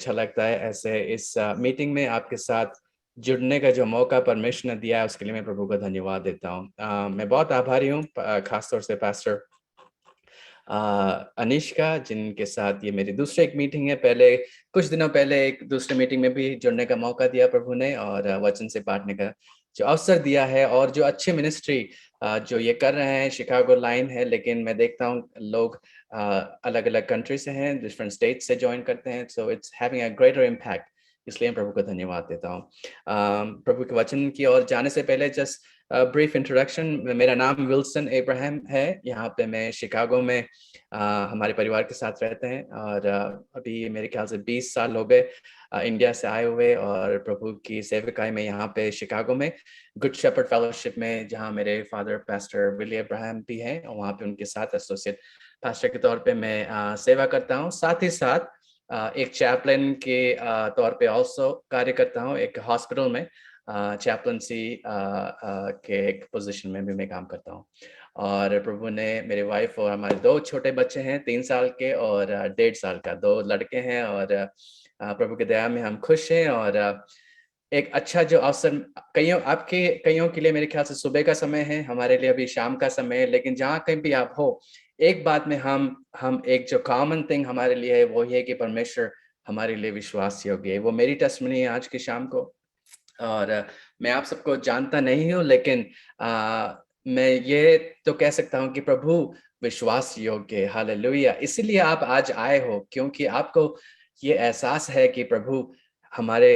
अच्छा लगता है ऐसे इस मीटिंग में आपके साथ जुड़ने का जो मौका परमेश्वर ने दिया है, उसके लिए मैं प्रभु को धन्यवाद देता हूँ। मैं बहुत आभारी हूँ, खासतौर से पास्टर अनिष्का, जिनके साथ ये मेरी दूसरी एक मीटिंग है। पहले कुछ दिनों पहले एक दूसरे मीटिंग में भी जुड़ने का मौका दिया प्रभु ने, और वचन से बांटने का जो अवसर दिया है, और जो अच्छी मिनिस्ट्री जो ये कर रहे हैं। शिकागो लाइन है, लेकिन मैं देखता हूँ लोग अलग अलग कंट्री से हैं, डिफरेंट स्टेट से ज्वाइन करते हैं। So it's having a greater impact, इसलिए मैं प्रभु को धन्यवाद देता हूँ। प्रभु के वचन की ओर जाने से पहले जस्ट ब्रीफ इंट्रोडक्शन। मेरा नाम विल्सन अब्राहम है। यहाँ पे मैं शिकागो में हमारे परिवार के साथ रहते हैं, और अभी मेरे ख्याल से 20 साल हो गए इंडिया से आए हुए, और प्रभु की सेवकाई में यहाँ पे शिकागो में गुड शेपर्ड फेलोशिप में, जहाँ मेरे फादर पास्टर विली अब्राहम भी हैं, और वहाँ पे उनके साथ एसोसिएट पास्टर के तौर पे मैं सेवा करता हूँ। साथ ही साथ एक चैपलिन के तौर पे ऑल्सो कार्य करता हूँ। एक हॉस्पिटल में चैपलनसी के एक पोजीशन में भी मैं काम करता हूँ। और प्रभु ने मेरे वाइफ और हमारे 2 छोटे बच्चे हैं, 3 साल के और 1.5 साल का, 2 लड़के हैं, और प्रभु की दया में हम खुश हैं। और एक अच्छा जो अवसर कईयों के लिए मेरे ख्याल से सुबह का समय है, हमारे लिए अभी शाम का समय है, लेकिन जहाँ कहीं भी आप हो, एक बात में हम एक जो कॉमन थिंग हमारे लिए है, वो ये है कि परमेश्वर हमारे लिए विश्वास योग्य है। वो मेरी टेस्टमनी है आज की शाम को। और मैं आप सबको जानता नहीं हूँ, लेकिन मैं ये तो कह सकता हूँ कि प्रभु विश्वास योग्य है। हालेलुया। इसीलिए आप आज आए हो, क्योंकि आपको ये एहसास है कि प्रभु हमारे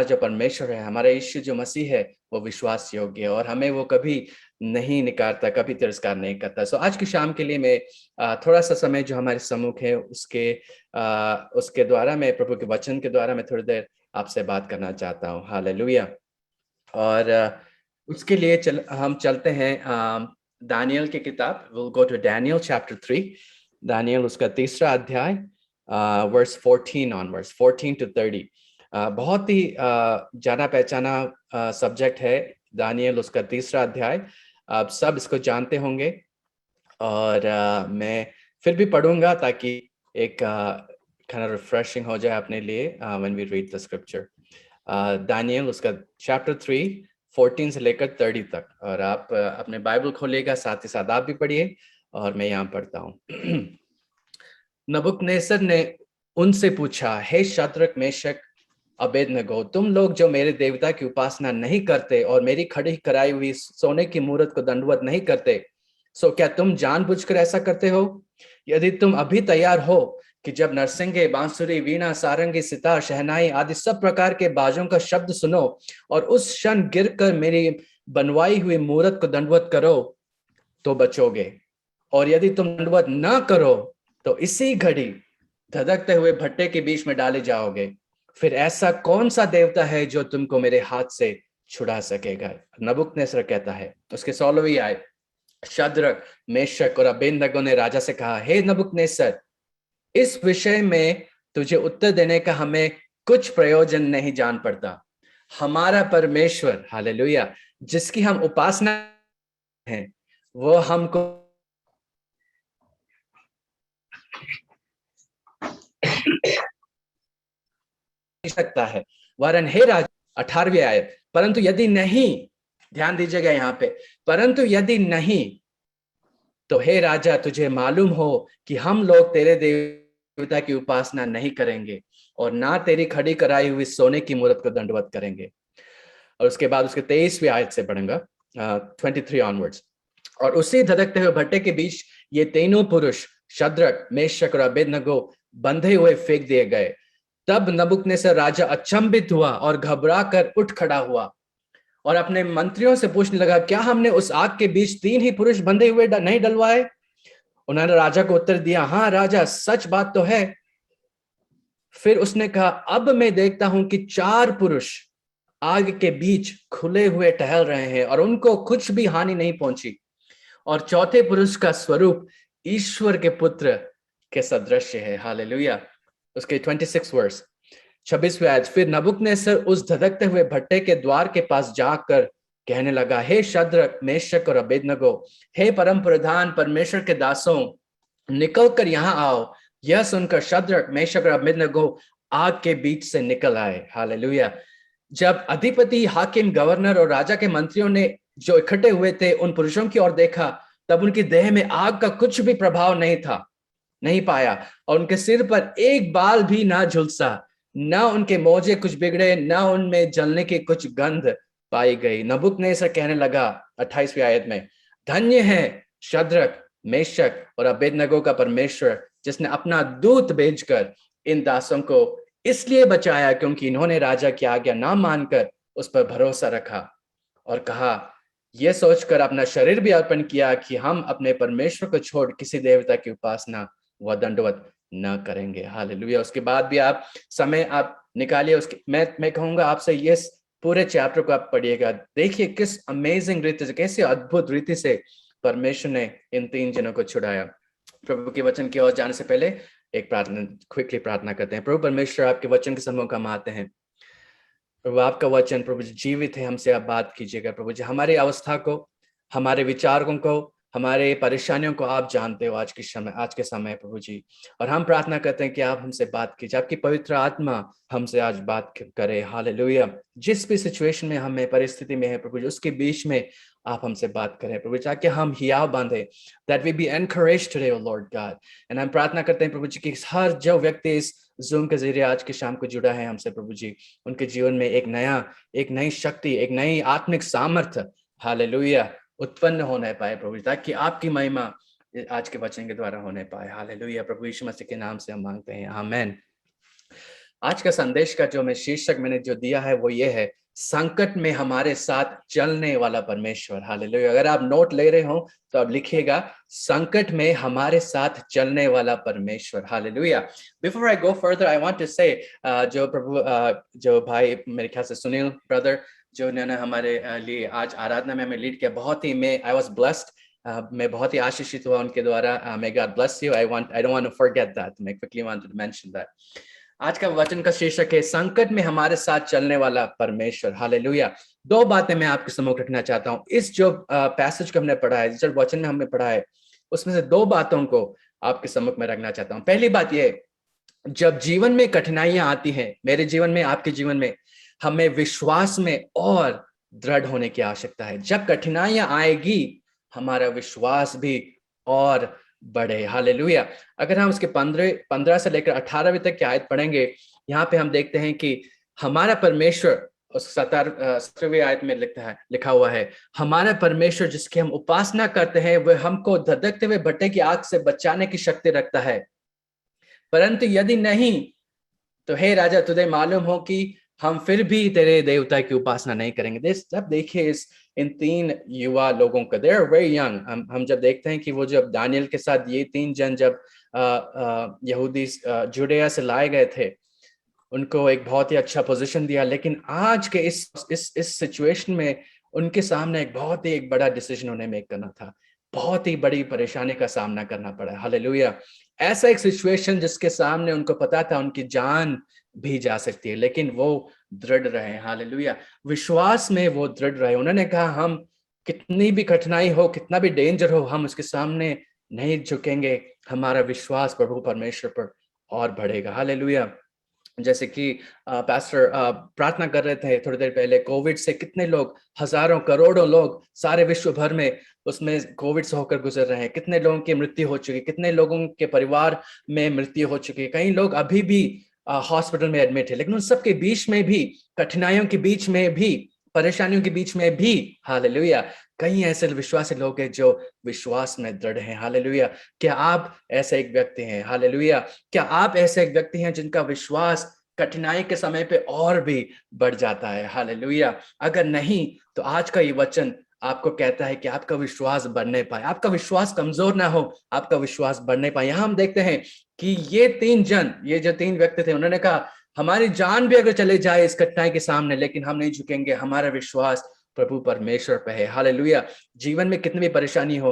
जो परमेश्वर है, हमारा यीशु जो मसीह है, वो विश्वास योग्य है, और हमें वो कभी नहीं निकारता, कभी तिरस्कार नहीं करता। सो आज की शाम के लिए मैं थोड़ा सा समय जो हमारे सम्मुख है, उसके द्वारा, मैं प्रभु के वचन के द्वारा मैं थोड़ी देर आपसे बात करना चाहता हूँ। हालेलुया। और उसके लिए हम चलते हैं दानियल की किताब। Will go to Daniel chapter 3। दानियल उसका 3रा अध्याय, वर्स 14 ऑनवर्ड्स, 14 to 30। बहुत ही जाना पहचाना सब्जेक्ट है दानियल उसका 3रा अध्याय। आप सब इसको जानते होंगे, और मैं फिर भी पढ़ूंगा ताकि एक kind of रिफ्रेशिंग हो जाए अपने लिए when we read the scripture. दानियल उसका चैप्टर 3 14 से लेकर 30 तक। और आप अपने बाइबल खोलिएगा, साथ ही साथ आप भी पढ़िए, और मैं यहाँ पढ़ता हूँ। नबूकदनेस्सर ने उनसे पूछा, हे शद्रक, मेशक, अबेदनगो, तुम लोग जो मेरे देवता की उपासना नहीं करते और मेरी खड़ी कराई हुई सोने की मूरत को दंडवत नहीं करते, सो क्या तुम जानबूझकर ऐसा करते हो? यदि तुम अभी तैयार हो कि जब नरसिंगे, बांसुरी, वीणा, सारंगी, सितार, शहनाई आदि सब प्रकार के बाजों का शब्द सुनो, और उस क्षण गिरकर मेरी बनवाई हुई मूरत को दंडवत करो, तो बचोगे। और यदि तुम दंडवत ना करो, तो इसी घड़ी धधकते हुए भट्टे के बीच में डाले जाओगे। फिर ऐसा कौन सा देवता है जो तुमको मेरे हाथ से छुड़ा सकेगा? नबूकदनेस्सर कहता है। उसके 16वीं आयत, शद्रक, मेशक और अबेदनगो ने राजा से कहा, हे नबूकदनेस्सर, इस विषय में तुझे उत्तर देने का हमें कुछ प्रयोजन नहीं जान पड़ता। हमारा परमेश्वर, हालेलुया, जिसकी हम उपासना हैं, वो हमको सकता है। वरन हे राजा, 18वीं आयत, परंतु यदि नहीं, ध्यान दीजिएगा यहाँ पे, परंतु यदि नहीं, तो हे राजा, तुझे मालूम हो कि हम लोग तेरे देवता की उपासना नहीं करेंगे, और ना तेरी खड़ी कराई हुई सोने की मूरत को दंडवत करेंगे। और उसके बाद उसके 23वीं आयत से पढ़ूंगा, 23 ऑनवर्ड्स। और उसी धधकते हुए भट्टे के बीच ये तीनों पुरुष, शद्रक, मेशक और अबेदनगो, बंधे हुए फेंक दिए गए। तब नबूकदनेस्सर राजा अचंभित हुआ और घबरा कर उठ खड़ा हुआ, और अपने मंत्रियों से पूछने लगा, क्या हमने उस आग के बीच 3 ही पुरुष बंधे हुए नहीं डलवाए? उन्होंने राजा को उत्तर दिया, हाँ राजा, सच बात तो है। फिर उसने कहा, अब मैं देखता हूं कि 4 पुरुष आग के बीच खुले हुए टहल रहे हैं, और उनको कुछ भी हानि नहीं पहुंची, और चौथे पुरुष का स्वरूप ईश्वर के पुत्र के सदृश है। हालेलुया। उसके 26 वर्स, 26वीं आयत, फिर नबूकदनेस्सर उस धधकते हुए भट्टे के द्वार के पास जाकर कहने लगा, हे शद्रक, मेशक और अबेदनगो, हे परम प्रधान परमेश्वर के दासों, निकल कर यहाँ आओ। यह सुनकर शद्रक, मेशक और अबेदनगो आग के बीच से निकल आए। हालेलुया। जब अधिपति, हाकिम, गवर्नर और राजा के मंत्रियों ने जो इकट्ठे हुए थे उन पुरुषों की ओर देखा, तब उनकी देह में आग का कुछ भी प्रभाव नहीं था, नहीं पाया, और उनके सिर पर एक बाल भी ना झुलसा, ना उनके मोजे कुछ बिगड़े, ना उनमें जलने की कुछ गंध पाई गई। नबूकदनेस्सर कहने लगा 28वीं आयत में, धन्य है शद्रक, मेशक और अबेदनगो का परमेश्वर, जिसने अपना दूत भेजकर इन दासों को इसलिए बचाया क्योंकि इन्होंने राजा की आज्ञा ना मानकर उस पर भरोसा रखा और कहा, यह सोचकर अपना शरीर भी अर्पण किया कि हम अपने परमेश्वर को छोड़ किसी देवता की उपासना व दंडवत न करेंगे। हालेलुया। उसके बाद भी आप समय आप निकालिए, उसके मैं कहूंगा आपसे ये पूरे चैप्टर को आप पढ़िएगा, देखिए किस अमेजिंग रीति से, कैसे अद्भुत रीति से परमेश्वर ने इन 3 जनों को छुड़ाया। प्रभु के वचन की ओर जाने से पहले एक प्रार्थना, क्विकली प्रार्थना करते हैं। प्रभु परमेश्वर, आपके वचन के सम्मुख हम आते हैं। प्रभु आपका वचन प्रभु जी जीवित है, हमसे आप बात कीजिएगा प्रभु जी। हमारी अवस्था को, हमारे विचारों को, हमारे परेशानियों को आप जानते हो आज के समय प्रभु जी, और हम प्रार्थना करते हैं कि आप हमसे बात कीजिए, आपकी पवित्र आत्मा हमसे आज बात करे। हालेलुया। जिस भी सिचुएशन में हमें, परिस्थिति में है प्रभु जी, उसके बीच में आप हमसे बात करें प्रभु, ताकि हम हियाव बांधे, that we be encouraged today O Lord God. And हम प्रार्थना करते हैं प्रभु जी कि हर जो व्यक्ति इस जूम के जरिए आज की शाम को जुड़ा है हमसे प्रभु जी, उनके जीवन में एक नई शक्ति, एक नई आत्मिक सामर्थ्य, हालेलुया, उत्पन्न होने पाए प्रभु जी, ताकि आपकी महिमा आज के वचन के द्वारा होने पाए। हालेलुया। प्रभु यीशु मसीह के नाम से हम मांगते हैं, आमेन। आज का संदेश का जो मैं शीर्षक मैंने जो दिया है वो ये है, संकट में हमारे साथ चलने वाला परमेश्वर। हालेलुया। अगर आप नोट ले रहे हो तो आप लिखिएगा, संकट में हमारे साथ चलने वाला परमेश्वर। हालेलुया। Before I go further, I want to say, जो प्रभु जो भाई मेरे ख्याल से सुनील ब्रदर, जो उन्होंने हमारे लिए आज आराधना में हमें लीड किया, बहुत ही आई वाज ब्लेस्ड, मैं बहुत ही आशीषित हुआ उनके द्वारा। May God bless you. I don't want to forget that. मैं quickly wanted to mention that. आज का वचन का शीर्षक है, संकट में हमारे साथ चलने वाला परमेश्वर। हालेलुया। 2 बातें मैं आपके सम्मुख रखना चाहता हूं। इस जो पैसेज को हमने पढ़ा है, जो वचन में हमने पढ़ा है, उसमें से 2 बातों को आपके सम्मुख में रखना चाहता हूं। पहली बात यह, जब जीवन में कठिनाइयां आती हैं, मेरे जीवन में, आपके जीवन में, हमें विश्वास में और दृढ़ होने की आवश्यकता है। जब कठिनाइयां आएगी, हमारा विश्वास भी और बढ़े। हालेलुया। अगर हम उसके 15 से लेकर 18वीं तक की आयत पढ़ेंगे, यहाँ पे हम देखते हैं कि हमारा परमेश्वर, उस 17वीं आयत में लिखा हुआ है, हमारा परमेश्वर जिसकी हम उपासना करते हैं, वह हमको धधकते हुए भट्टे की आग से बचाने की शक्ति रखता है। परंतु यदि नहीं, तो हे राजा, तुझे मालूम हो कि हम फिर भी तेरे देवता की उपासना नहीं करेंगे। जब देखिए इन 3 युवा लोगों का, दे आर वेरी यंग, हम जब देखते हैं कि वो जब दानियल के साथ ये 3 जन जब यहूदी जुड़ेया से लाए गए थे, उनको एक बहुत ही अच्छा पोजीशन दिया, लेकिन आज के इस सिचुएशन में उनके सामने एक बड़ा डिसीजन उन्हें मेक करना था। बहुत ही बड़ी परेशानी का सामना करना पड़ा। हालेलुया। ऐसा एक सिचुएशन जिसके सामने उनको पता था उनकी जान भी जा सकती है, लेकिन वो दृढ़ रहे। हालेलुया। विश्वास में वो दृढ़ रहे। उन्होंने कहा, हम कितनी भी कठिनाई हो, कितना भी डेंजर हो, हम उसके सामने नहीं झुकेंगे। हमारा विश्वास प्रभु परमेश्वर पर और बढ़ेगा। हालेलुया। जैसे कि पास्टर प्रार्थना कर रहे थे थोड़ी देर पहले, कोविड से कितने लोग, हजारों करोड़ों लोग सारे विश्व भर में उसमें कोविड से होकर गुजर रहे हैं। कितने लोगों की मृत्यु हो चुकी, कितने लोगों के परिवार में मृत्यु हो चुकी है। कई लोग अभी भी हॉस्पिटल में एडमिट है, लेकिन उन सब के बीच में भी, कठिनाइयों के बीच में भी, परेशानियों के बीच में भी, हालेलुया, कई ऐसे विश्वासी लोग हैं जो विश्वास में दृढ़ हैं। हालेलुया। क्या आप ऐसे एक व्यक्ति हैं? हालेलुया। क्या आप ऐसे एक व्यक्ति हैं जिनका विश्वास कठिनाई के समय पे और भी बढ़ जाता है? हालेलुया। अगर नहीं, तो आज का ये वचन आपको कहता है कि आपका विश्वास बढ़ने पाए, आपका विश्वास कमजोर ना हो, आपका विश्वास बढ़ने पाए। यहां हम देखते हैं कि ये 3 जन, ये जो 3 व्यक्ति थे, उन्होंने कहा, हमारी जान भी अगर चले जाए इस कठिनाई के सामने, लेकिन हम नहीं झुकेंगे, हमारा विश्वास प्रभु परमेश्वर पे है। हालेलुया। जीवन में कितनी भी परेशानी हो,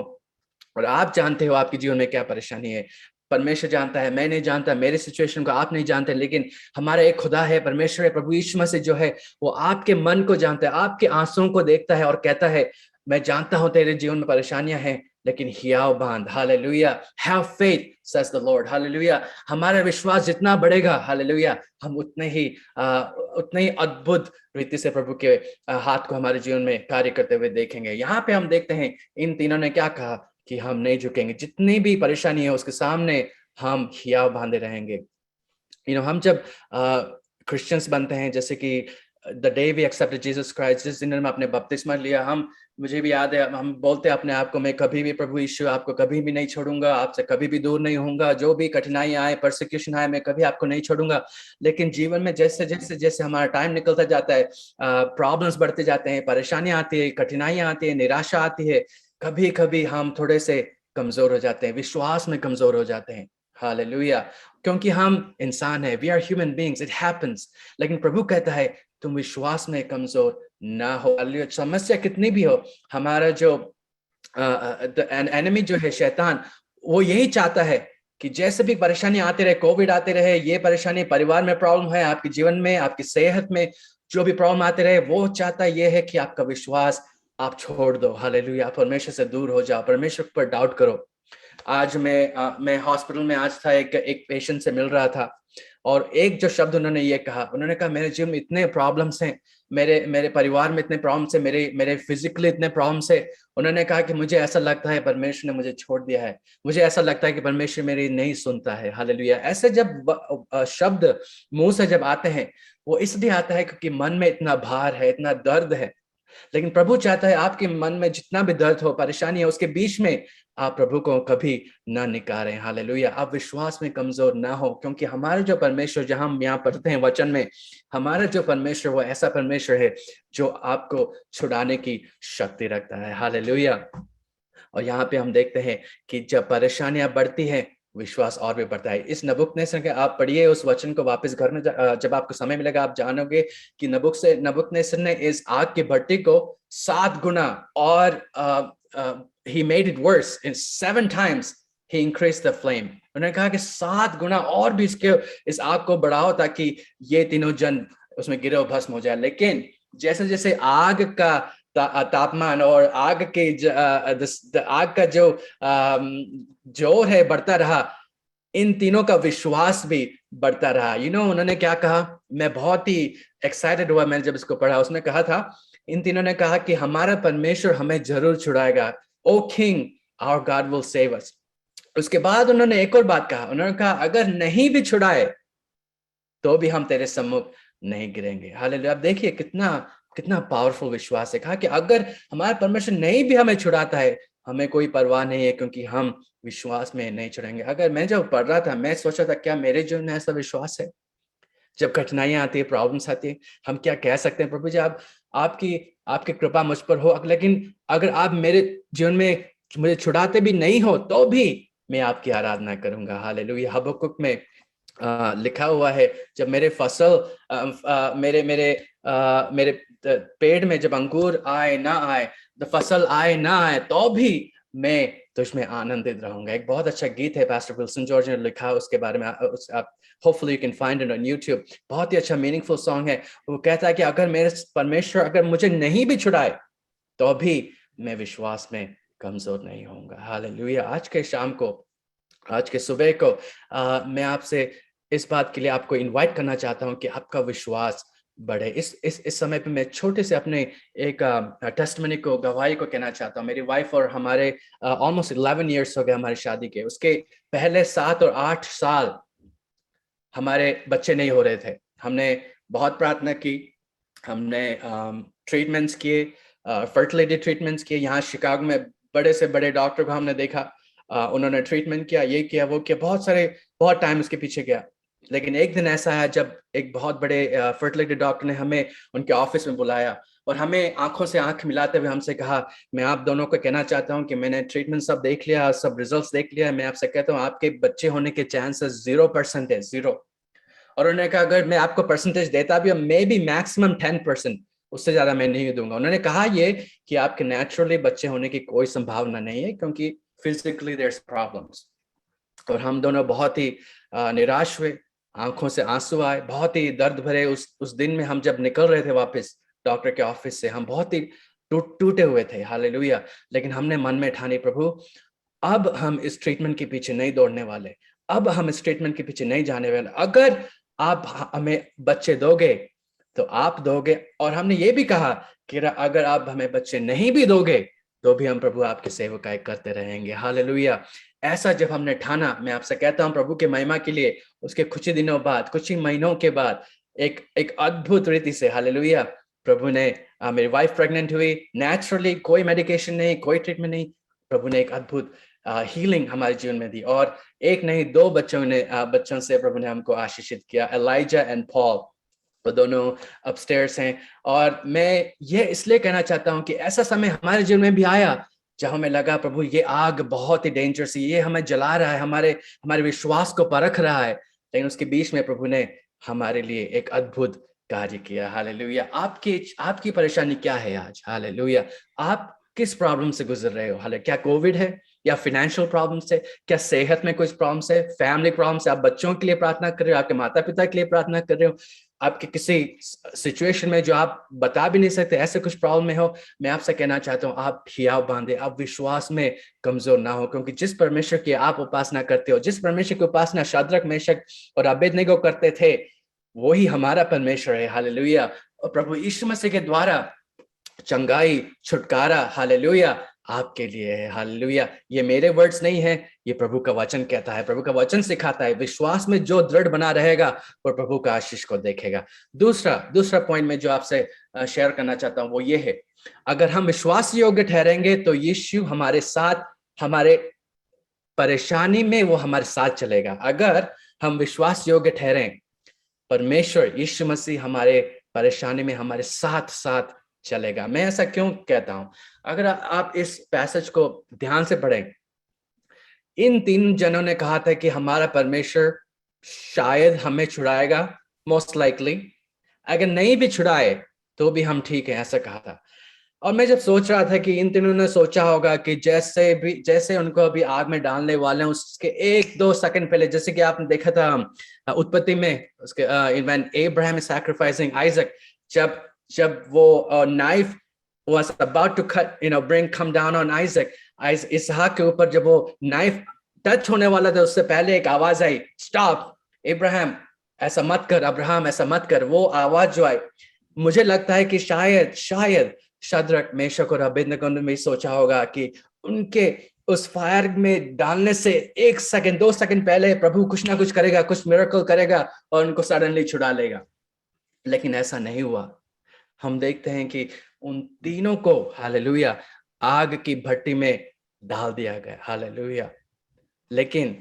और आप जानते हो आपके जीवन में क्या परेशानी है, परमेश्वर जानता है, मैं नहीं जानता, मेरे सिचुएशन को आप नहीं जानते, लेकिन हमारा एक खुदा है, परमेश्वर है, प्रभु यीशु मसीह जो है, वो आपके मन को जानता है, आपके आंसुओं को देखता है और कहता है, मैं जानता हूं तेरे जीवन में परेशानियां हैं, लेकिन हियाव बांध, hallelujah, have faith says the Lord, hallelujah. हमारा विश्वास जितना बढ़ेगा, हालेलुया, हम उतने ही अद्भुत रीति से प्रभु के हाथ को हमारे जीवन में कार्य करते हुए देखेंगे। यहाँ पे हम देखते हैं इन तीनों ने क्या कहा कि हम नहीं झुकेंगे, जितनी भी परेशानी है उसके सामने हम हियाव बांधे रहेंगे। हम जब क्रिश्चियंस बनते हैं, जैसे कि the day we accepted Jesus Christ, जिस दिन हमने अपने बपतिस्मा लिया, मुझे भी याद है, हम बोलते हैं अपने आप को, मैं कभी भी प्रभु यीशु आपको कभी भी नहीं छोड़ूंगा, आपसे कभी भी दूर नहीं होऊंगा, जो भी कठिनाई आए, परसिक्यूशन आए, मैं कभी आपको नहीं छोड़ूंगा। लेकिन जीवन में जैसे जैसे जैसे हमारा टाइम निकलता जाता है, प्रॉब्लम्स बढ़ते जाते हैं, परेशानियां आती है, कठिनाइयां आती है, निराशा आती है, कभी कभी हम थोड़े से कमजोर हो जाते हैं, विश्वास में कमजोर हो जाते हैं। हालेलुया, क्योंकि हम इंसान हैं, we are human beings, it happens. लेकिन प्रभु कहता है तुम विश्वास में कमजोर ना हो। समस्या कितनी भी हो, हमारा जो एनिमी जो है शैतान, वो यही चाहता है कि जैसे भी परेशानी आते रहे, कोविड आते रहे, ये परेशानी, परिवार में प्रॉब्लम है, आपके जीवन में, आपकी सेहत में जो भी प्रॉब्लम आते रहे, वो चाहता ये है कि आपका विश्वास आप छोड़ दो। हालेलुया, आप परमेश्वर से दूर हो जाओ, परमेश्वर पर डाउट करो। आज मैं हॉस्पिटल में आज था, एक पेशेंट से मिल रहा था, और एक जो शब्द उन्होंने ये कहा, उन्होंने कहा मेरे जीवन में इतने प्रॉब्लम्स हैं, मेरे परिवार में इतने प्रॉब्लम्स है, मेरे फिजिकली इतने प्रॉब्लम्स है। उन्होंने कहा कि मुझे ऐसा लगता है परमेश्वर ने मुझे छोड़ दिया है, मुझे ऐसा लगता है कि परमेश्वर मेरी नहीं सुनता है। हालेलुया, ऐसे जब शब्द मुंह से जब आते हैं, वो इसलिए आता है क्योंकि मन में इतना भार है, इतना दर्द है। लेकिन प्रभु चाहता है आपके मन में जितना भी दर्द हो, परेशानी है, उसके बीच में आप प्रभु को कभी ना निकारें। हालेलुया, आप विश्वास में कमजोर ना हो, क्योंकि हमारे जो परमेश्वर, जहां हम यहाँ पढ़ते हैं वचन में, हमारा जो परमेश्वर वो ऐसा परमेश्वर है जो आपको छुड़ाने की शक्ति रखता है। हालेलुया। और यहाँ पे हम देखते हैं कि जब परेशानियां बढ़ती हैं, विश्वास और भी बढ़ता है। इस नबूकदनेस्सर के आप पढ़िए उस वचन को वापस घर में, जब आपको समय मिलेगा आप जानोगे कि नबूकदनेस्सर ने इस आग की भट्टी को 7 गुना, और he made it worse in 7 times he increased the flame। उन्होंने कहा कि 7 गुना और भी इस आग को बढ़ाओ ताकि ये तीनों जन उसमें गिरे और भस्म हो जाए। लेकिन जैसे जैसे आग का तापमान और आग का जो जोर है बढ़ता रहा, इन तीनों का विश्वास भी बढ़ता रहा। उन्होंने क्या कहा, मैं बहुत ही एक्साइटेड हुआ मैंने जब इसको पढ़ा। उसने कहा था, इन तीनों ने कहा कि हमारा परमेश्वर हमें जरूर छुड़ाएगा, O king our God will save us. उसके बाद उन्होंने एक और बात कहा, उन्होंने कहा अगर नहीं भी छुड़ाए तो भी हम तेरे सम्मुख नहीं गिरेंगे। हालेलुया, आप देखिए कितना कितना पावरफुल विश्वास है। कहा कि अगर हमारा परमेश्वर नहीं भी हमें छुड़ाता है, हमें कोई परवाह नहीं है, क्योंकि हम विश्वास में नहीं छुड़ेंगे। अगर मैं जब पढ़ रहा था, मैं सोचा था क्या मेरे जीवन में ऐसा विश्वास है? जब कठिनाइयां आती है, प्रॉब्लम्स आती है, हम क्या कह सकते हैं, प्रभु जी आपकी आपकी कृपा मुझ पर हो, लेकिन अगर आप मेरे जीवन में मुझे छुड़ाते भी नहीं हो तो भी मैं आपकी आराधना करूंगा। हालेलुया। हबक्कुक में लिखा हुआ है, जब मेरे फसल मेरे पेड़ में जब अंकुर आए ना आए, फसल आए ना आए, तो भी मैं तुझमें आनंदित रहूंगा। एक बहुत अच्छा गीत है, पास्टर विल्सन जॉर्ज ने लिखा, उसके बारे में आप hopefully you can find it on YouTube. बहुत ही अच्छा मीनिंगफुल सॉन्ग है। वो कहता है कि अगर मेरे परमेश्वर अगर मुझे नहीं भी छुड़ाए तो भी मैं विश्वास में कमजोर नहीं होऊंगा। हालेलुया। आज के सुबह को मैं आपसे इस बात के लिए आपको इनवाइट करना चाहता हूं कि आपका विश्वास बढ़े। इस समय पे मैं छोटे से अपने एक टेस्टमनी को, गवाही को कहना चाहता हूँ। मेरी वाइफ और हमारे ऑलमोस्ट 11 इयर्स हो गए हमारी शादी के। उसके पहले 7 और 8 साल हमारे बच्चे नहीं हो रहे थे। हमने बहुत प्रार्थना की, हमने ट्रीटमेंट्स किए, फर्टिलिटी ट्रीटमेंट्स किए। यहाँ शिकागो में बड़े से बड़े डॉक्टर को हमने देखा, उन्होंने ट्रीटमेंट किया, ये किया वो किया, बहुत टाइम उसके पीछे गया। लेकिन एक दिन ऐसा है जब एक बहुत बड़े फर्टिलिटी डॉक्टर ने हमें उनके ऑफिस में बुलाया और हमें आंखों से आंख मिलाते हुए हमसे कहा, मैं आप दोनों को कहना चाहता हूं कि मैंने ट्रीटमेंट सब देख लिया, सब रिजल्ट्स देख लिया, मैं आपसे कहता हूं आपके बच्चे होने के चांसेस 0% है, 0। और उन्होंने कहा अगर मैं आपको परसेंटेज देता भी, मे बी मैक्सिमम 10%, उससे ज्यादा मैं नहीं दूंगा। उन्होंने कहा ये कि आपके नेचुरली बच्चे होने की कोई संभावना नहीं है, क्योंकि फिजिकली देयर इज प्रॉब्लम्स। और हम दोनों बहुत ही निराश हुए, आंखों से आंसू आए, बहुत ही दर्द भरे उस दिन में हम जब निकल रहे थे वापस डॉक्टर के ऑफिस से, हम बहुत ही टूटे हुए थे, हालेलुया। लेकिन हमने मन में ठानी, प्रभु अब हम इस ट्रीटमेंट के पीछे नहीं दौड़ने वाले, अब हम इस ट्रीटमेंट के पीछे नहीं जाने वाले। अगर आप हमें बच्चे दोगे तो आप दोगे, और हमने ये भी कहा कि अगर आप हमें बच्चे नहीं भी दोगे तो भी हम प्रभु आपकी सेवकाई करते रहेंगे, हालेलुया। ऐसा जब हमने ठाना, मैं आपसे कहता हूं प्रभु के महिमा के लिए, उसके कुछ ही दिनों बाद, कुछ ही महीनों के बाद एक एक अद्भुत रीति से, हालेलुया, प्रभु ने मेरी वाइफ प्रेग्नेंट हुई, नेचुरली, कोई मेडिकेशन नहीं, कोई ट्रीटमेंट नहीं। प्रभु ने एक अद्भुत हीलिंग हमारे जीवन में दी, और एक नहीं दो बच्चों से प्रभु ने हमको आशीषित किया, एलाइजा एंड पॉल, वो दोनों अपस्टेयर्स हैं। और मैं ये इसलिए कहना चाहता हूँ कि ऐसा समय हमारे जीवन में भी आया जहां हमें लगा प्रभु ये आग बहुत ही डेंजरस है, ये हमें जला रहा है, हमारे विश्वास को परख रहा है। लेकिन उसके बीच में प्रभु ने हमारे लिए एक अद्भुत कार्य किया, हालेलुया। आपकी परेशानी क्या है आज, हालेलुया? आप किस प्रॉब्लम से गुजर रहे हो? हाले क्या कोविड है, या फाइनेंशियल प्रॉब्लम से, क्या सेहत में कुछ प्रॉब्लम है, फैमिली प्रॉब्लम से? आप बच्चों के लिए प्रार्थना कर रहे हो, आपके माता पिता के लिए प्रार्थना कर रहे हो, आपके किसी सिचुएशन में जो आप बता भी नहीं सकते, ऐसे कुछ प्रॉब्लम में हो, मैं आपसे कहना चाहता हूँ आप हियाव बांधे, आप विश्वास में कमजोर ना हो, क्योंकि जिस परमेश्वर की आप उपासना करते हो, जिस परमेश्वर की उपासना शाद्रक, मेशक और अबेदनगो करते थे, वही हमारा परमेश्वर है, हालेलुया। और प्रभु यीशु मसीह के द्वारा चंगाई, छुटकारा, हालेलुया, आपके लिए है, हालेलुया। ये मेरे वर्ड्स नहीं है, ये प्रभु का वचन कहता है, प्रभु का वचन सिखाता है, विश्वास में जो दृढ़ बना रहेगा वो प्रभु का आशीष को देखेगा। दूसरा पॉइंट में जो आपसे शेयर करना चाहता हूं वो ये है, अगर हम विश्वास योग्य ठहरेंगे तो यीशु हमारे साथ, हमारे परेशानी में वो हमारे साथ चलेगा। अगर हम विश्वास योग्य ठहरें, परमेश्वर यीशु मसीह हमारे परेशानी में हमारे साथ साथ चलेगा। मैं ऐसा क्यों कहता हूं? अगर आप इस पैसेज को ध्यान से पढ़ें, इन तीन जनों ने कहा था कि हमारा परमेश्वर शायद हमें छुड़ाएगा, मोस्ट लाइकली, अगर नहीं भी छुड़ाए तो भी हम ठीक है, ऐसा कहा था। और मैं जब सोच रहा था कि इन तीनों ने सोचा होगा कि जैसे उनको अभी आग में डालने वाले हैं, उसके एक दो सेकंड पहले, जैसे कि आपने देखा था उत्पत्ति में, उसके when Abraham is sacrificing Isaac, जब वो knife was about to come down on Isaac, इसहाक के ऊपर जब वो नाइफ टच होने वाला था, उससे पहले एक आवाज आई, स्टॉप इब्राहिम, ऐसा मत कर, अब्राहम ऐसा मत कर। वो आवाज जो आई, मुझे लगता है कि शायद शद्रक, मेशक और अबेदनगो ने सोचा होगा कि उनके उस फायर में डालने से 1 सेकंड 2 सेकंड पहले प्रभु कुछ ना कुछ करेगा, कुछ मिरेकल करेगा और उनको सडनली छुड़ा लेगा। लेकिन ऐसा नहीं हुआ। हम देखते हैं कि उन तीनों को, हालेलुया, आग की भट्टी में डाल दिया गया, हालेलुया। लेकिन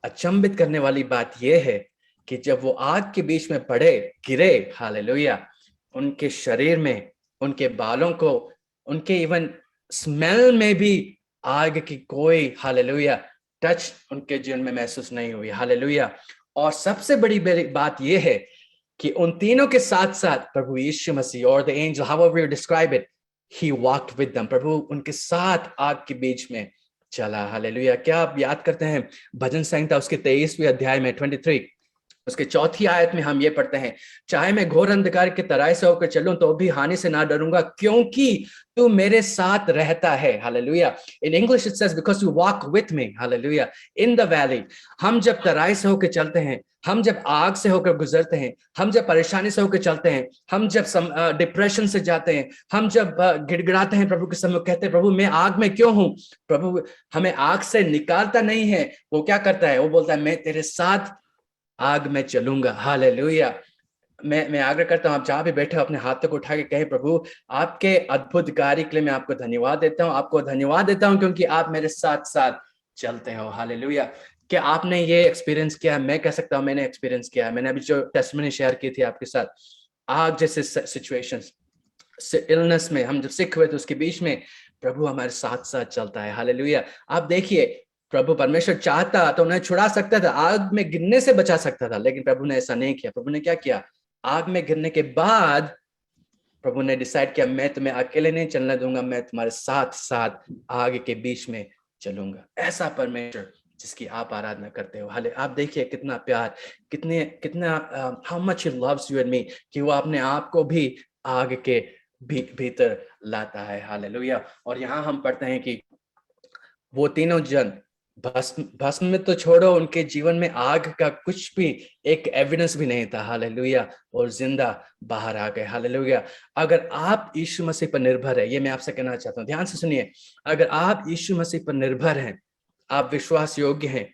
अचंभित करने वाली बात यह है कि जब वो आग के बीच में गिरे, हालेलुया, उनके शरीर में, उनके बालों को, उनके इवन स्मेल में भी आग की कोई, हालेलुया, टच उनके जीवन में महसूस नहीं हुई, हालेलुया। और सबसे बड़ी बात यह है कि उन तीनों के साथ साथ प्रभु यीशु मसीह, और the angel, however you describe it, he walked with them, प्रभु उनके साथ आग के बीच में चला, हालेलुया। क्या आप याद करते हैं भजन संहिता उसके 23वें अध्याय में 23 उसके 4थी आयत में हम ये पढ़ते हैं, चाहे मैं घोर अंधकार के तराई से होकर चलूं तो भी हानि से ना डरूंगा, क्योंकि तू मेरे साथ रहता है, hallelujah. In English it says because you walk with me, hallelujah, in the valley. हम जब तराई से होकर चलते हैं, हम जब आग से होकर गुजरते हैं, हम जब परेशानी से होकर चलते हैं, हम जब डिप्रेशन से जाते हैं, हम जब गिड़गिड़ाते हैं प्रभु के सामने, कहते हैं प्रभु मैं आग में क्यों हूं, प्रभु हमें आग से निकालता नहीं है, वो क्या करता है, वो बोलता है मैं तेरे साथ आग में चलूंगा, हालेलुया। मैं आग्रह करता हूं, आप जहां भी बैठे हो अपने हाथों को उठा के कहे, प्रभु आपके अद्भुत कार्य के लिए मैं आपको धन्यवाद देता हूं, आपको धन्यवाद देता हूं क्योंकि आप मेरे साथ साथ चलते हो, हालेलुया। क्या आपने ये एक्सपीरियंस किया है? मैं कह सकता हूं मैंने एक्सपीरियंस किया है। मैंने अभी जो टेस्टिमनी शेयर की थी आपके साथ, आग जैसे सिचुएशंस, इलनेस में हम जब सिक हुए तो उसके बीच में प्रभु हमारे साथ साथ चलता है, हालेलुया। आप देखिए, प्रभु परमेश्वर चाहता तो उन्हें छुड़ा सकता था, आग में गिरने से बचा सकता था, लेकिन प्रभु ने ऐसा नहीं किया। प्रभु ने क्या किया? आग में गिरने के बाद प्रभु ने डिसाइड किया, मैं तुम्हें अकेले नहीं चलने दूंगा, मैं तुम्हारे साथ साथ आग के बीच में चलूंगा। ऐसा परमेश्वर जिसकी आप आराधना करते हो, हाले आप देखिए कितना प्यार, कितना how much he loves you and me, कि वो अपने आप को भी आग के भीतर लाता है। हालेलुया। और यहाँ हम पढ़ते हैं कि वो तीनों जन भस्म भस्म में तो छोड़ो, उनके जीवन में आग का कुछ भी एक एविडेंस भी नहीं था। हालेलुया। और जिंदा बाहर आ गए। हालेलुया। अगर आप यीशु मसीह पर निर्भर है, ये मैं आपसे कहना चाहता हूँ, ध्यान से सुनिए, अगर आप यीशु मसीह पर निर्भर हैं, आप विश्वास योग्य हैं,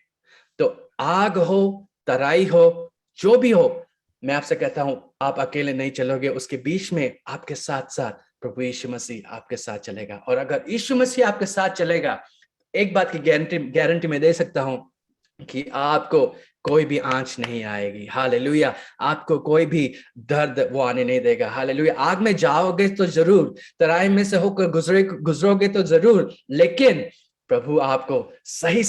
तो आग हो, तराई हो, जो भी हो, मैं आपसे कहता हूं आप अकेले नहीं चलोगे, उसके बीच में आपके साथ साथ प्रभु यीशु मसीह आपके साथ चलेगा। और अगर यीशु मसीह आपके साथ चलेगा, एक बात की गारंटी मैं दे सकता हूं कि आपको कोई भी आंच नहीं आएगी। हालेलुया। आपको कोई भी दर्द वो आने नहीं देगा। हालेलुया। आग में जाओगे तो जरूर, तराई में से होकर गुजरोगे तो जरूर, लेकिन प्रभु आपको सही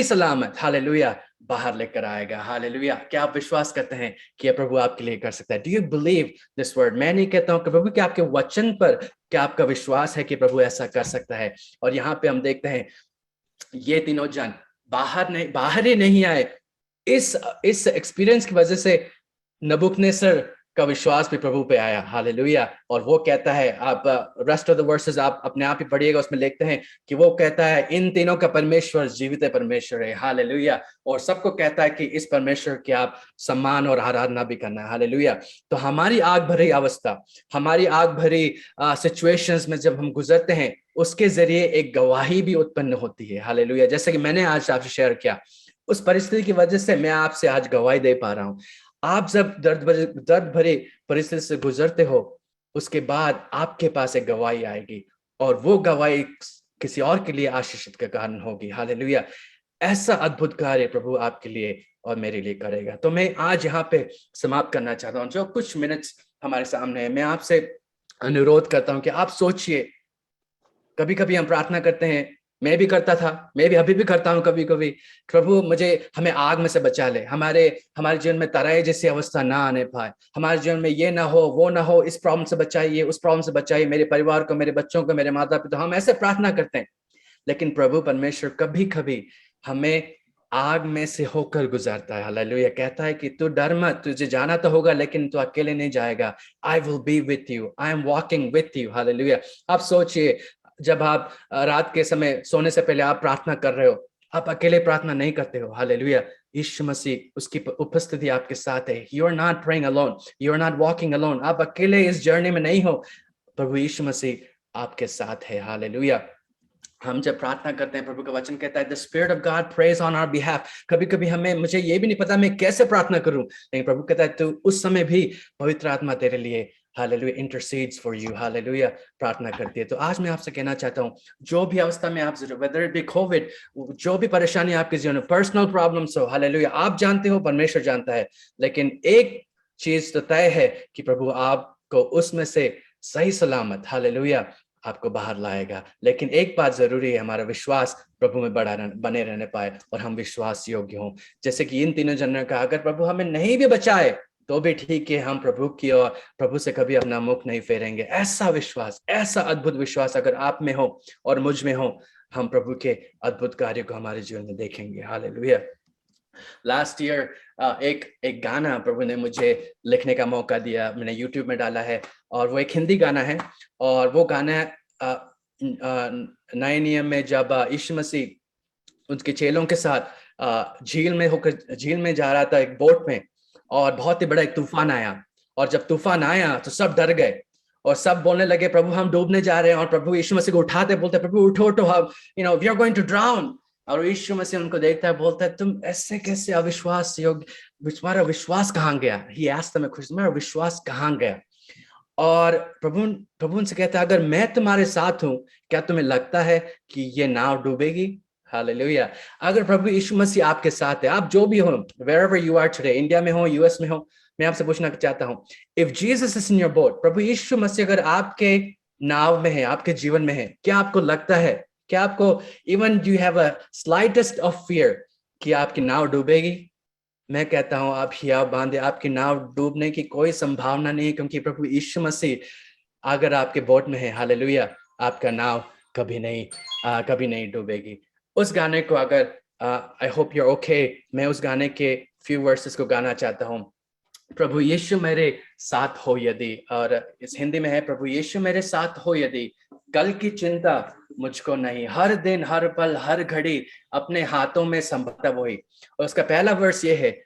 सलामत हालेलुया बाहर लेकर आएगा। हालेलुया। क्या आप विश्वास करते हैं कि यह प्रभु आपके लिए कर सकता है? Do you believe this word? मैं नहीं कहता हूं कि प्रभु के आपके वचन पर क्या आपका विश्वास है कि प्रभु ऐसा कर सकता है? और यहाँ पे हम देखते हैं ये तीनों जन बाहर ही नहीं आए। इस एक्सपीरियंस की वजह से नबूकदनेस्सर का विश्वास भी प्रभु पे आया। हालेलुया। और वो कहता है, आप रेस्ट ऑफ द वर्सेस आप अपने आप ही पढ़िएगा, उसमें लिखते हैं कि वो कहता है इन तीनों का परमेश्वर जीवित परमेश्वर है। हालेलुया। और सबको कहता है कि इस परमेश्वर की आप सम्मान और आराधना भी करना है। हालेलुया। तो हमारी आग भरी अवस्था, हमारी आग भरी सिचुएशंस में जब हम गुजरते हैं, उसके जरिए एक गवाही भी उत्पन्न होती है। हालेलुया। जैसे कि मैंने आज आपसे शेयर किया, उस परिस्थिति की वजह से मैं आपसे आज गवाही दे पा रहा हूं। आप जब दर्द भरे परिस्थिति से गुजरते हो, उसके बाद आपके पास एक गवाही आएगी, और वो गवाही किसी और के लिए आशीषित का कारण होगी। हालेलुया। ऐसा अद्भुत कार्य प्रभु आपके लिए और मेरे लिए करेगा। तो मैं आज यहाँ पे समाप्त करना चाहता हूँ। जो कुछ मिनट्स हमारे सामने है, मैं आपसे अनुरोध करता हूँ कि आप सोचिए, कभी कभी हम प्रार्थना करते हैं, मैं भी करता था, मैं भी अभी भी करता हूँ कभी कभी, प्रभु मुझे हमें आग में से बचा ले, हमारे हमारे जीवन में तराई जैसी अवस्था ना आने पाए, हमारे जीवन में ये ना हो, वो ना हो, इस प्रॉब्लम से बचाइए, उस प्रॉब्लम से बचाइए, मेरे परिवार को, मेरे बच्चों को, मेरे माता पिता। हम ऐसे प्रार्थना करते हैं, लेकिन प्रभु परमेश्वर कभी कभी हमें आग में से होकर गुजारता है। हालेलुया। कहता है कि तू डर मत, तुझे जाना तो होगा लेकिन तू अकेले नहीं जाएगा। I will be with you, I am walking with you. Hallelujah. आप सोचिए, जब आप रात के समय सोने से पहले आप प्रार्थना कर रहे हो, आप अकेले प्रार्थना नहीं करते हो। हालेलुया। यीशु मसीह, उसकी उपस्थिति आपके साथ है। You are not praying alone, you are not walking alone. आप अकेले इस जर्नी में नहीं हो, प्रभु यीशु मसीह आपके साथ है। हालेलुया। हम जब प्रार्थना करते हैं, प्रभु का वचन कहता है the spirit of God prays on our behalf. कभी कभी मुझे ये भी नहीं पता मैं कैसे प्रार्थना करूं, लेकिन प्रभु कहता है तू उस समय भी पवित्र आत्मा तेरे लिए हालेलुया इंटरसीड्स फॉर यू। हालेलुया। प्रार्थना करती है। तो आज मैं आपसे कहना चाहता हूँ, जो भी अवस्था में आप, वेदर इट बी कोविड, जो भी परेशानी आपके जीवन में, पर्सनल प्रॉब्लम्स हो, हालेलुया, आप जानते हो, परमेश्वर जानता है, लेकिन एक चीज तो तय है कि प्रभु आपको उसमें से सही सलामत हालेलुया आपको बाहर लाएगा। लेकिन एक बात जरूरी है, हमारा विश्वास प्रभु में बने रहने पाए और हम विश्वास योग्य हों। जैसे कि इन तीनों जनों का, अगर प्रभु हमें नहीं भी बचाए तो भी ठीक है, हम प्रभु की और प्रभु से कभी अपना मुख नहीं फेरेंगे। ऐसा विश्वास, ऐसा अद्भुत विश्वास अगर आप में हो और मुझ में हो, हम प्रभु के अद्भुत कार्य को हमारे जीवन में देखेंगे। हालेलुया। लास्ट ईयर एक एक गाना प्रभु ने मुझे लिखने का मौका दिया, मैंने यूट्यूब में डाला है, और वो एक हिंदी गाना है। और वो गाना नए नियम में जब यीशु मसीह उनके चेलों के साथ झील में जा रहा था एक बोट में, और बहुत ही बड़ा एक तूफान आया, और जब तूफान आया तो सब डर गए और सब बोलने लगे प्रभु हम डूबने जा रहे हैं। और प्रभु यीशु मसीह को उठाते बोलते प्रभु उठो उठो, हम we are going to drown. और यीशु मसीह उनको देखता है, बोलता है तुम ऐसे कैसे अविश्वास योग्य, तुम्हारा विश्वास कहाँ गया? ही आस्क्ड देम, तुम्हारा विश्वास कहाँ गया? और प्रभु उनसे कहता है अगर मैं तुम्हारे साथ हूं, क्या तुम्हें लगता है कि ये नाव डूबेगी? हालेलुया। अगर प्रभु यीशु मसीह आपके साथ है, आप जो भी हो, wherever you are today, India में हो, यूएस में हो, मैं आपसे पूछना चाहता हूं, if Jesus is in your boat, प्रभु यीशु मसीह अगर आपके नाव में है, आपके जीवन में है, क्या आपको लगता है, क्या आपको even do you have a slightest of fear कि आपकी नाव डूबेगी? मैं कहता हूं आप हियाव बांधे, आपकी नाव डूबने की कोई संभावना नहीं है, क्योंकि प्रभु यीशु मसीह अगर आपके बोट में है, हालेलुया, आपका नाव कभी नहीं डूबेगी। उस गाने को अगर I hope you are okay, मैं उस गाने के फ्यू वर्सेस को गाना चाहता हूं। प्रभु यीशु मेरे साथ हो यदि, और इस हिंदी में है, प्रभु यीशु मेरे साथ हो यदि, कल की चिंता मुझको नहीं, हर दिन हर पल हर घड़ी अपने हाथों में संभालता वही। और उसका पहला वर्स ये है,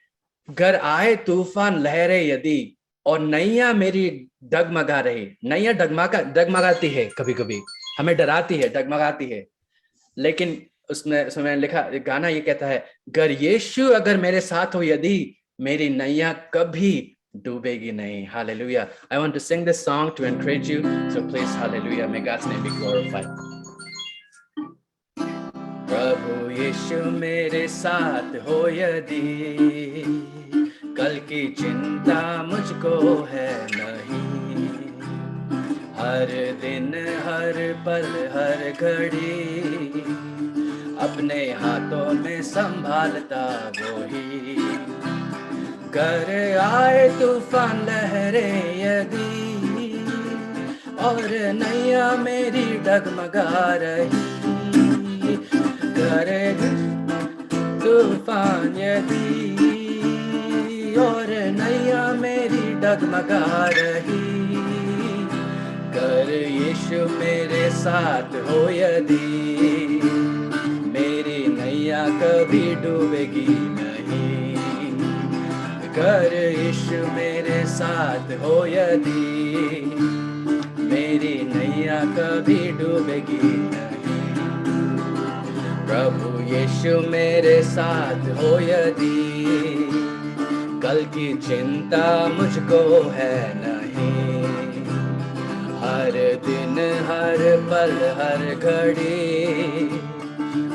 घर आए तूफान लहरें यदि, और नैया मेरी डगमगा रही। नैया डगमगाती है, कभी कभी हमें डराती है, डगमगाती है, लेकिन उसमें लिखा गाना ये कहता है, गर यीशु अगर मेरे साथ हो यदि, मेरी नैया कभी डूबेगी नहीं। Hallelujah. I want to sing this song to encourage you. So please, hallelujah. May God's name be glorified. प्रभु यीशु मेरे साथ हो यदि, कल की चिंता मुझको है नहीं, हर दिन हर पल हर घड़ी अपने हाथों में संभालता वही। घर आए तूफान लहरें यदि, और नैया मेरी डगमगा रही। घर तूफान यदि, और नैया मेरी डगमगा रही, कर यीशु मेरे साथ हो यदि, मेरी नैया कभी डूबेगी नहीं। कर यीशु मेरे साथ हो यदि, मेरी नैया कभी डूबेगी नहीं। प्रभु यीशु मेरे साथ हो यदि, कल की चिंता मुझको है नहीं, हर दिन हर पल हर घड़ी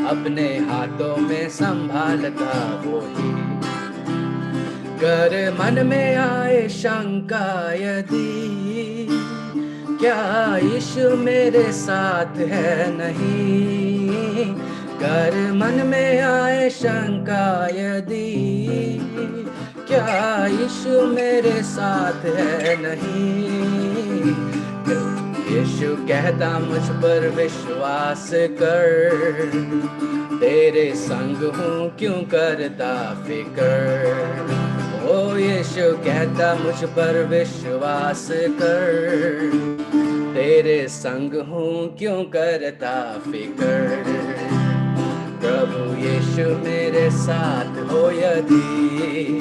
अपने हाथों में संभालता वही। गर मन में आए शंका यदि, क्या यीशु मेरे साथ है नहीं। गर मन में आए शंका यदि, क्या यीशु मेरे साथ है नहीं। यीशु कहता मुझ पर विश्वास कर, तेरे संग हूँ क्यों करता फिकर। ओ यीशु कहता मुझ पर विश्वास कर, तेरे संग हूँ क्यों करता फिकर। प्रभु यीशु मेरे साथ हो यदि,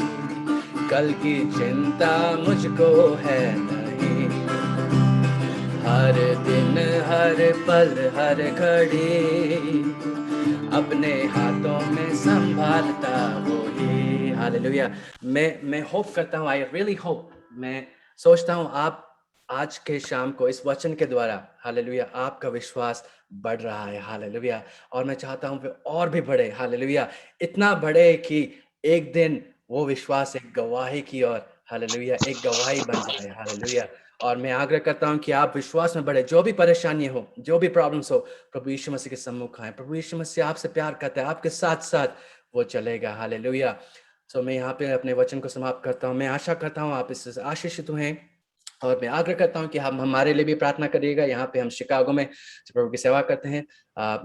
कल की चिंता मुझको है नहीं, हर दिन हर पल हर घड़ी अपने हाथों में संभालता वही। हालेलुया। मैं होप करता हूँ, आई रियली होप, मैं सोचता हूँ आप आज के शाम को इस वचन के द्वारा, हालेलुया, आपका विश्वास बढ़ रहा है। हालेलुया। और मैं चाहता हूँ कि और भी बढ़े। हालेलुया। इतना बढ़े कि एक दिन वो विश्वास एक गवाही की और, हालेलुया, एक गवाही बन जाए। हालेलुया। और मैं आग्रह करता हूँ कि आप विश्वास में बढ़े, जो भी परेशानियां हो, जो भी प्रॉब्लम्स हो, प्रभु यीशु मसीह के सम्मुख आए। प्रभु यीशु मसीह आपसे प्यार करता है, आपके साथ साथ वो चलेगा। हालेलुया। सो मैं यहाँ पे अपने वचन को समाप्त करता हूँ। मैं आशा करता हूँ आप इससे आशीषित हुए, और मैं आग्रह करता हूँ कि हम हमारे लिए भी प्रार्थना करिएगा। यहाँ पे हम शिकागो में प्रभु की सेवा करते हैं।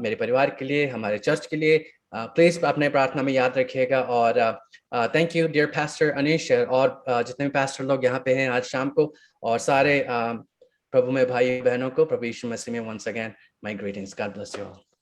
मेरे परिवार के लिए, हमारे चर्च के लिए प्लीज अपने प्रार्थना में याद रखिएगा। और thank you dear pastor Anish, और जितने भी पास्टर लोग यहाँ पे हैं आज शाम को, और सारे प्रभु में भाई बहनों को प्रभु यीशु मसीह में once again my greetings. God bless you all.